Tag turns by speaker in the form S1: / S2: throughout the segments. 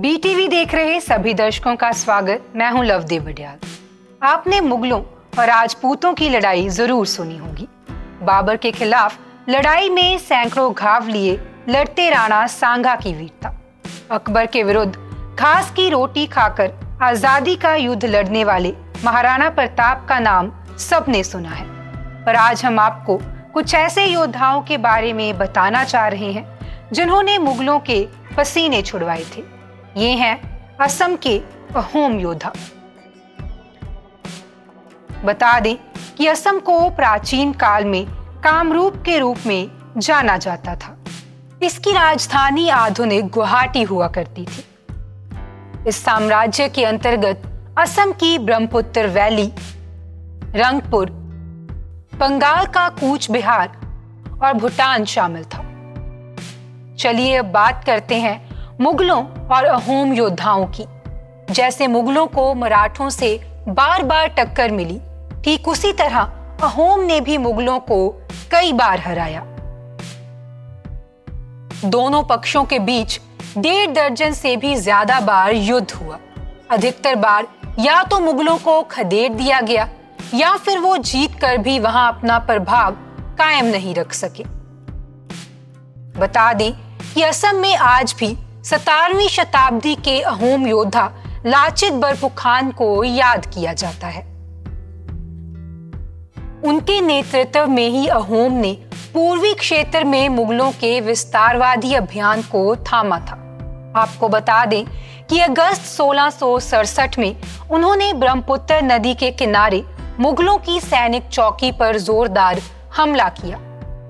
S1: BTV देख रहे सभी दर्शकों का स्वागत। मैं हूं लवदेव बडियाल। आपने मुगलों और राजपूतों की लड़ाई जरूर सुनी होगी। बाबर के खिलाफ लड़ाई में सैकड़ों घाव लिए लड़ते राणा सांगा की वीरता, अकबर के विरुद्ध घास की रोटी खाकर आजादी का युद्ध लड़ने वाले महाराणा प्रताप का नाम सबने सुना है। पर आज हम आपको कुछ ऐसे योद्धाओं के बारे में बताना चाह रहे हैं जिन्होंने मुगलों के पसीने छुड़वाए थे। ये हैं असम के अहोम योद्धा। बता दें कि असम को प्राचीन काल में कामरूप के रूप में जाना जाता था। इसकी राजधानी आधुनिक गुवाहाटी हुआ करती थी। इस साम्राज्य के अंतर्गत असम की ब्रह्मपुत्र वैली, रंगपुर, बंगाल का कूच बिहार और भूटान शामिल था। चलिए अब बात करते हैं मुगलों और अहोम योद्धाओं की। जैसे मुगलों को मराठों से बार बार टक्कर मिली, ठीक उसी तरह अहोम ने भी मुगलों को कई बार हराया। दोनों पक्षों के बीच 1.5 दर्जन से भी ज्यादा बार युद्ध हुआ। अधिकतर बार या तो मुगलों को खदेड़ दिया गया या फिर वो जीत कर भी वहां अपना प्रभाव कायम नहीं रख सके। बता दें कि असम में आज भी 17वीं शताब्दी के अहोम योद्धा लाचित बरफुखान को याद किया जाता है। उनके नेतृत्व में ही अहोम ने पूर्वी क्षेत्र में मुगलों के विस्तारवादी अभियान को थामा था। आपको बता दें कि अगस्त 1667 में उन्होंने ब्रह्मपुत्र नदी के किनारे मुगलों की सैनिक चौकी पर जोरदार हमला किया।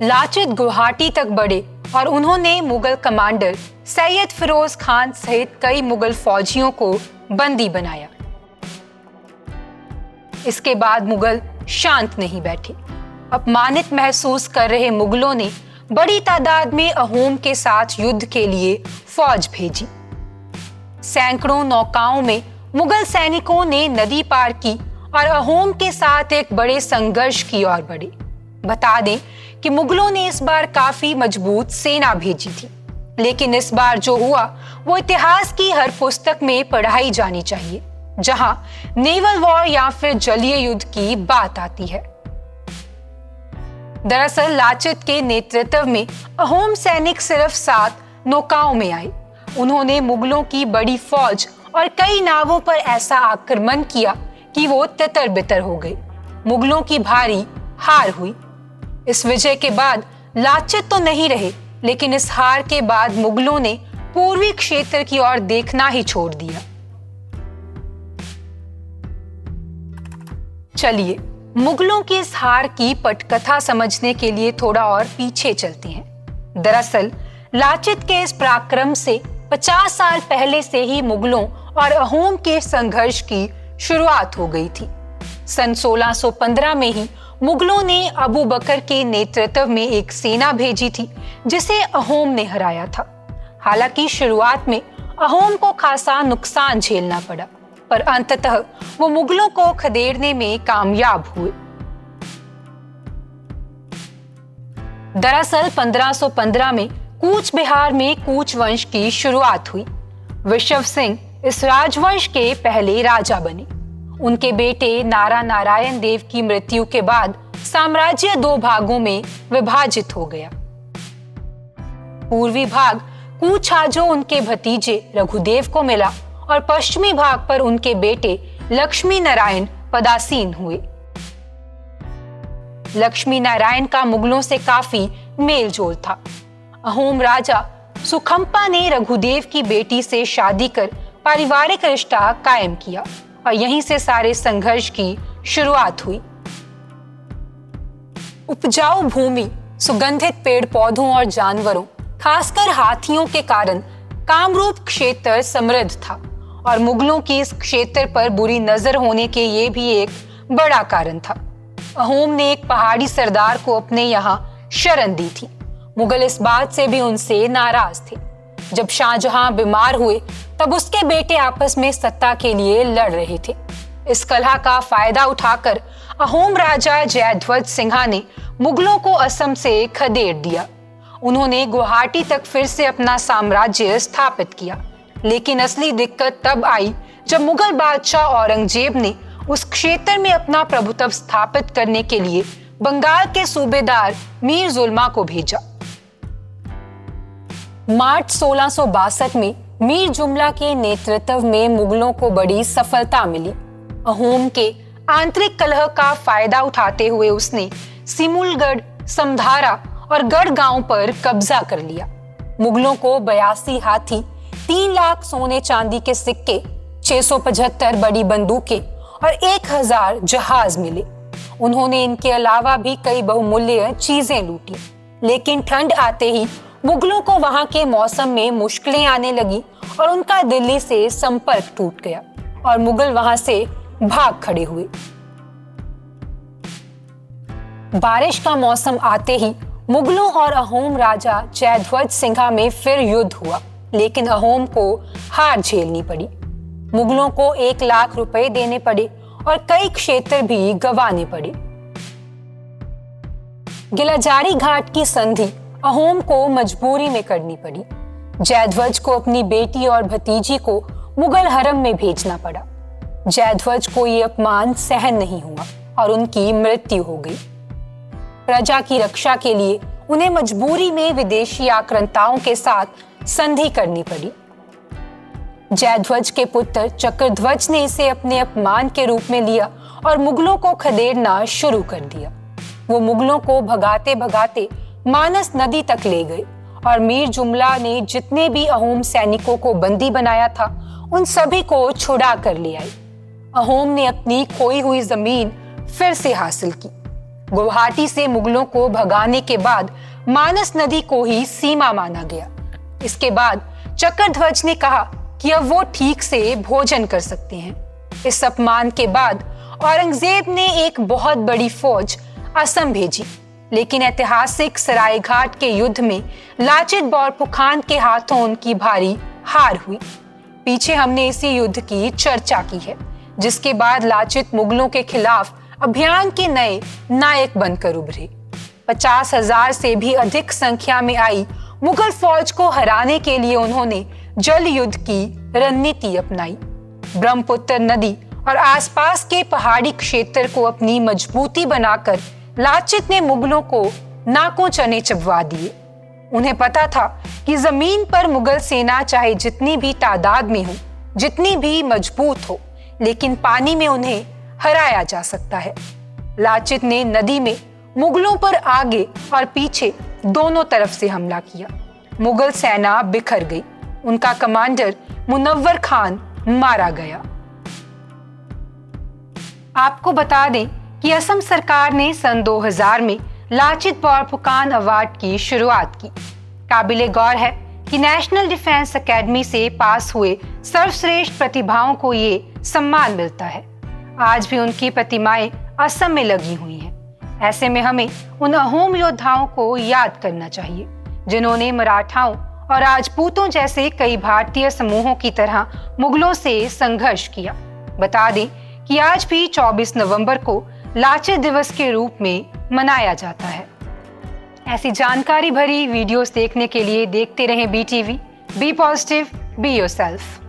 S1: लाचित गुवाहाटी तक बढ़े और उन्होंने मुगल कमांडर सैयद फिरोज खान सहित कई मुगल फौजियों को बंदी बनाया। इसके बाद मुगल शांत नहीं बैठे। अपमानित महसूस कर रहे मुगलों ने बड़ी तादाद में अहोम के साथ युद्ध के लिए फौज भेजी। सैकड़ों नौकाओं में मुगल सैनिकों ने नदी पार की और अहोम के साथ एक बड़े संघर्ष की ओर बढ़े। बता दें कि मुगलों ने इस बार काफी मजबूत सेना भेजी थी, लेकिन इस बार जो हुआ वो इतिहास की हर पुस्तक में पढ़ाई जानी चाहिए, जहां नेवल वॉर या फिर जलीय युद्ध की बात आती है। दरअसल लाचित के नेतृत्व में अहोम सैनिक सिर्फ 7 नौकाओं में आए। उन्होंने मुगलों की बड़ी फौज और कई नावों पर ऐसा आक्रमण किया कि वो तितर बितर हो गए। मुगलों की भारी हार हुई। इस विजय के बाद लाचित तो नहीं रहे, लेकिन इस हार के बाद मुगलों ने पूर्वी क्षेत्र की ओर देखना ही छोड़ दिया। चलिए मुगलों की इस हार की पटकथा समझने के लिए थोड़ा और पीछे चलते हैं। दरअसल लाचित के इस पराक्रम से 50 साल पहले से ही मुगलों और अहोम के संघर्ष की शुरुआत हो गई थी। सन 1615 में ही मुगलों ने अबू बकर के नेतृत्व में एक सेना भेजी थी जिसे अहोम ने हराया था। हालांकि शुरुआत में अहोम को खासा नुकसान झेलना पड़ा, पर अंततः वो मुगलों को खदेड़ने में कामयाब हुए। दरअसल 1515 में कूच बिहार में कूच वंश की शुरुआत हुई। विशव सिंह इस राजवंश के पहले राजा बने। उनके बेटे नारा नारायण देव की मृत्यु के बाद साम्राज्य 2 भागों में विभाजित हो गया। पूर्वी भाग कूच हाजो उनके भतीजे रघुदेव को मिला और पश्चिमी भाग पर उनके बेटे लक्ष्मी नारायण पदासीन हुए। लक्ष्मी नारायण का मुगलों से काफी मेल जोल था। अहोम राजा सुखम्पा ने रघुदेव की बेटी से शादी कर पारिवारिक रिश्ता कायम किया और यहीं से सारे संघर्ष की शुरुआत हुई। उपजाऊ भूमि, सुगंधित पेड़ पौधों और जानवरों, खासकर हाथियों के कारण कामरूप क्षेत्र समृद्ध था और मुगलों की इस क्षेत्र पर बुरी नजर होने के ये भी एक बड़ा कारण था। अहोम ने एक पहाड़ी सरदार को अपने यहाँ शरण दी थी। मुगल इस बात से भी उनसे नाराज थे। जब शाहजहां बीमार हुए तब उसके बेटे आपस में सत्ता के लिए लड़ रहे थे। इस कलह का फायदा उठाकर अहोम राजा जयध्वज सिंहा ने मुगलों को असम से खदेड़ दिया। उन्होंने गुवाहाटी तक फिर से अपना साम्राज्य स्थापित किया, लेकिन असली दिक्कत तब आई जब मुगल बादशाह औरंगजेब ने उस क्षेत्र में अपना प्रभुत्व स्थापित करने के लिए बंगाल के सूबेदार मीर जुल्मा को भेजा। मार्च 1662 में मीर जुमला के नेतृत्व में मुगलों को बड़ी सफलता मिली। अहोम के आंतरिक कलह का फायदा उठाते हुए उसने सिमुलगढ़, समधारा और गढ़ गांव पर कब्जा कर लिया। मुगलों को 82 हाथी, 3 लाख सोने चांदी के सिक्के, 675 बड़ी बंदूकें और 1000 जहाज मिले। उन्होंने इनके अलावा भी कई बहुमूल्य चीजें लूटी, लेकिन ठंड आते ही मुगलों को वहां के मौसम में मुश्किलें आने लगी और उनका दिल्ली से संपर्क टूट गया और मुगल वहां से भाग खड़े हुए। बारिश का मौसम आते ही मुगलों और अहोम राजा जयध्वज सिंघा में फिर युद्ध हुआ, लेकिन अहोम को हार झेलनी पड़ी। मुगलों को 1 लाख रुपए देने पड़े और कई क्षेत्र भी गंवाने पड़े। गिलाजारी घाट की संधि अहोम को मजबूरी में करनी पड़ी। जयध्वज को अपनी बेटी और भतीजी को मुगल हरम में भेजना पड़ा। जयध्वज को ये अपमान सहन नहीं हुआ और उनकी मृत्यु हो गई। प्रजा की रक्षा के लिए उन्हें मजबूरी में विदेशी आक्रांताओं के साथ संधि करनी पड़ी। जयध्वज के पुत्र चक्रध्वज ने इसे अपने अपमान के रूप में लिया और मुगलों को खदेड़ना शुरू कर दिया। वो मुगलों को भगाते भगाते मानस नदी तक ले गए और मीर जुमला ने जितने भी अहोम सैनिकों को बंदी बनाया था उन सभी को छुड़ा कर ले आई। अहोम ने अपनी खोई हुई जमीन फिर से हासिल की। गुवाहाटी से मुगलों को भगाने के बाद मानस नदी को ही सीमा माना गया। इसके बाद चक्रध्वज ने कहा कि अब वो ठीक से भोजन कर सकते हैं। इस अपमान के बाद औरंगजेब ने एक बहुत बड़ी फौज असम भेजी, लेकिन ऐतिहासिक सरायघाट के युद्ध में लाचित बोरफुखान के हाथों उनकी भारी हार हुई। पीछे हमने इसी युद्ध की चर्चा की है, जिसके बाद लाचित मुगलों के खिलाफ अभियान के नए नायक बनकर उभरे। 50,000 से भी अधिक संख्या में आई मुगल फौज को हराने के लिए उन्होंने जल युद्ध की रणनीति अपनाई। ब्रह्मपुत्र नदी और आसपास के पहाड़ी क्षेत्र को अपनी मजबूती बनाकर लाचित ने मुगलों को नाकों चने चबवा दिए। उन्हें पता था कि जमीन पर मुगल सेना चाहे जितनी भी तादाद में हो, जितनी भी मजबूत हो, लेकिन पानी में उन्हें हराया जा सकता है। लाचित ने नदी में मुगलों पर आगे और पीछे दोनों तरफ से हमला किया। मुगल सेना बिखर गई। उनका कमांडर मुनव्वर खान मारा गया। आपको बता दें कि असम सरकार ने सन 2000 में लाचित बोरफुकान अवार्ड की शुरुआत की। काबिले गौर है कि नेशनल डिफेंस एकेडमी से पास हुए सर्वश्रेष्ठ प्रतिभाओं को ये सम्मान मिलता है। आज भी उनकी प्रतिमाएं असम में लगी हुई हैं। ऐसे में हमें उन अहोम योद्धाओं को याद करना चाहिए जिन्होंने मराठाओं और राजपूतों जैसे कई भारतीय समूहों की तरह मुगलों से संघर्ष किया। बता दें कि आज भी 24 नवंबर को लाचित दिवस के रूप में मनाया जाता है। ऐसी जानकारी भरी वीडियोस देखने के लिए देखते रहें BTV। Be positive, be yourself.